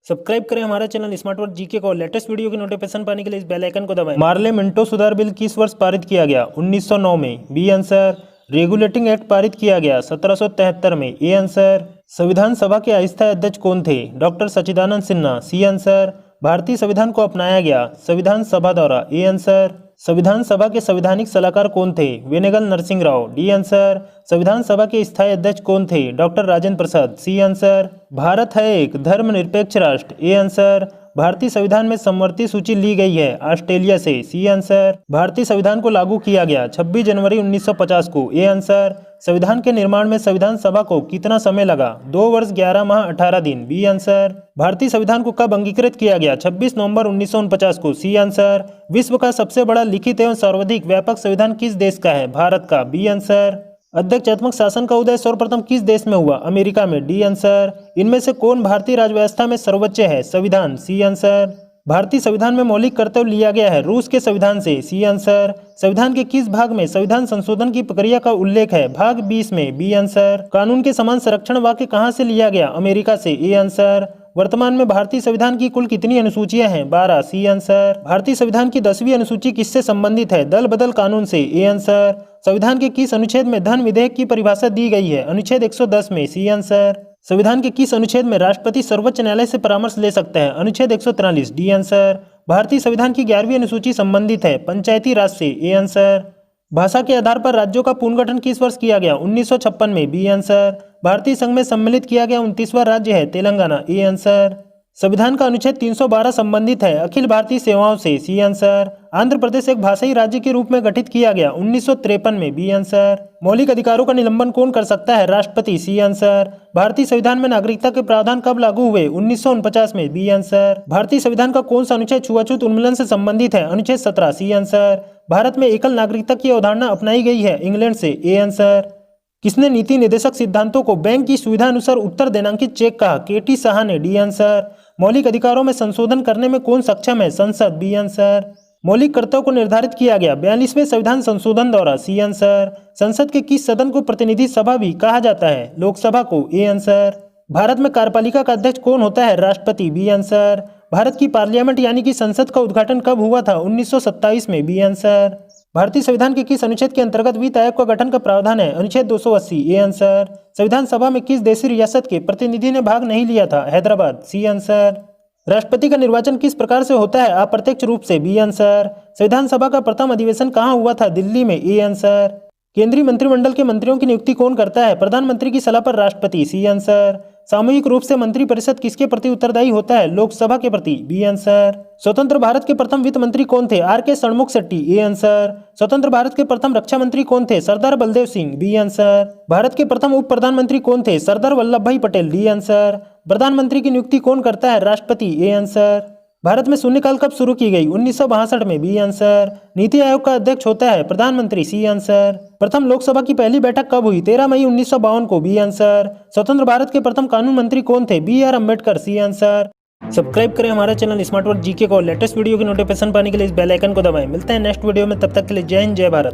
Subscribe करें हमारा channel smart work GK को। लेटेस्ट वीडियो की नोटिफिकेशन पाने के लिए इस बेल आइकन को दबाएं। मार्ले मिंटो सुधार बिल किस वर्ष पारित किया गया? 1909 में। B answer. रेगुलेटिंग एक्ट पारित किया गया 1773 में। A answer. संविधान सभा के अस्थायी अध्यक्ष कौन थे? Doctor Sachchidananda Sinha. C answer. भारतीय संविधान को अपनाया गया संविधान सभा द्वारा। A answer. संविधान सभा के संवैधानिक सलाहकार कौन थे? वेनेगल नरसिंह राव। D answer. संविधान सभा के स्थायी अध्यक्ष कौन थे? Doctor Rajendra Prasad. C answer. Bharat है एक धर्मनिरपेक्ष राष्ट्र। A answer. भारतीय संविधान में समवर्ती सूची ली गई है ऑस्ट्रेलिया से। C answer. भारतीय संविधान को लागू किया गया 26 जनवरी 1950 को। ए आंसर। संविधान के निर्माण में संविधान सभा को कितना समय लगा? 2 वर्ष 11 माह 18 दिन। B answer. भारतीय संविधान को कब अंगीकृत किया गया? 26 नवंबर 1949 को। C answer. विश्व का सबसे बड़ा लिखित एवं सर्वाधिक व्यापक संविधान किस देश का है? भारत का। B answer. अध्यक्षात्मक शासन का उदय सर्वप्रथम किस देश में हुआ? अमेरिका में। D answer. इनमें से कौन भारतीय राजव्यवस्था में सर्वोच्च है? संविधान। C answer. भारतीय संविधान में मौलिक कर्तव्य लिया गया है रूस के संविधान से। C answer. संविधान के किस भाग में संविधान संशोधन की प्रक्रिया का उल्लेख है? भाग 20 में। B answer. कानून के समान संरक्षण वाक्य कहां से लिया गया? अमेरिका से। A answer. वर्तमान में भारतीय संविधान की कुल कितनी अनुसूचियां हैं? 12। C answer. भारतीय संविधान की 10वीं अनुसूची किससे संबंधित है? दल बदल कानून से। ए आंसर। संविधान के किस अनुच्छेद में धन विधेयक की परिभाषा दी गई है? अनुच्छेद 110 में। C answer. संविधान के किस अनुच्छेद में राष्ट्रपति सर्वोच्च न्यायालय से परामर्श ले सकते हैं? अनुच्छेद 143। D answer. भारतीय संविधान की 11वीं अनुसूची संबंधित है पंचायती राज से। A answer. भाषा के आधार पर राज्यों का पुनर्गठन किस वर्ष किया गया? 1956 में। B answer. भारतीय संघ में सम्मिलित किया गया 29वां राज्य है तेलंगाना। ए आंसर। संविधान का अनुच्छेद 312 संबंधित है अखिल भारतीय सेवाओं से। C answer. आंध्र प्रदेश एक भाषाई राज्य के रूप में गठित किया गया 1953 में। B answer. मौलिक अधिकारों का निलंबन कौन कर सकता है? राष्ट्रपति। C answer. भारतीय संविधान में नागरिकता के प्रावधान कब लागू हुए? 1949 में। B answer. भारतीय संविधान का कौन सा अनुच्छेद छुआछूत उन्मूलन से संबंधित है? अनुच्छेद 17। सी आंसर। भारत में एकल नागरिकता की अवधारणा अपनाई गई है इंग्लैंड से। A answer. किसने नीति निदेशक सिद्धांतों को बैंक की सुविधा अनुसार उत्तर दिनांकित चेक कहा? केटी साहा ने। D answer. मौलिक अधिकारों में संशोधन करने में कौन सक्षम है? संसद। B answer. मौलिक कर्तव्यों को निर्धारित किया गया 42वें संविधान संशोधन द्वारा। C answer. संसद के किस सदन को प्रतिनिधि सभा भी कहा जाता है? लोकसभा को। A answer. भारत में कार्यपालिका का अध्यक्ष कौन होता है? राष्ट्रपति। B answer. भारत की पार्लियामेंट यानी कि संसद का उद्घाटन कब हुआ था? 1927 में। B answer. भारतीय संविधान के किस अनुच्छेद के अंतर्गत वित्त आयोग का गठन का प्रावधान है? अनुच्छेद 280। ए आंसर। संविधान सभा में किस देशी रियासत के प्रतिनिधि ने भाग नहीं लिया था? हैदराबाद। C answer. राष्ट्रपति का निर्वाचन किस प्रकार से होता है? अप्रत्यक्ष रूप से। B answer. संविधान सभा का प्रथम अधिवेशन कहाँ हुआ था? दिल्ली में। A answer. केंद्रीय मंत्रिमंडल के मंत्रियों की नियुक्ति कौन करता है? प्रधानमंत्री की सलाह पर राष्ट्रपति। C answer. सामूहिक रूप से मंत्रिपरिषद किसके प्रति उत्तरदायी होता है? लोकसभा के प्रति। B answer. स्वतंत्र भारत के प्रथम वित्त मंत्री कौन थे? आर के षणमुख शेट्टी। A answer. स्वतंत्र भारत के प्रथम रक्षा मंत्री कौन थे? सरदार बलदेव सिंह। B answer. भारत के प्रथम उप प्रधानमंत्री कौन थे? सरदार वल्लभ भाई पटेल। D answer. प्रधानमंत्री की नियुक्ति कौन करता है? राष्ट्रपति। A answer. भारत में शून्यकाल कब शुरू की गई? 1962 में। B answer. नीति आयोग का अध्यक्ष होता है प्रधानमंत्री। C answer. प्रथम लोकसभा की पहली बैठक कब हुई? 13 मई 1952 को। B answer. स्वतंत्र भारत के प्रथम कानून मंत्री कौन थे? B R Ambedkar. C answer. Subscribe करें हमारा चैनल स्मार्ट वर्क जीके को। लेटेस्ट वीडियो की नोटिफिकेशन पाने के लिए इस बेल आइकन को दबाएं। मिलते हैं नेक्स्ट वीडियो में, तब तक के लिए जय हिंद जय भारत।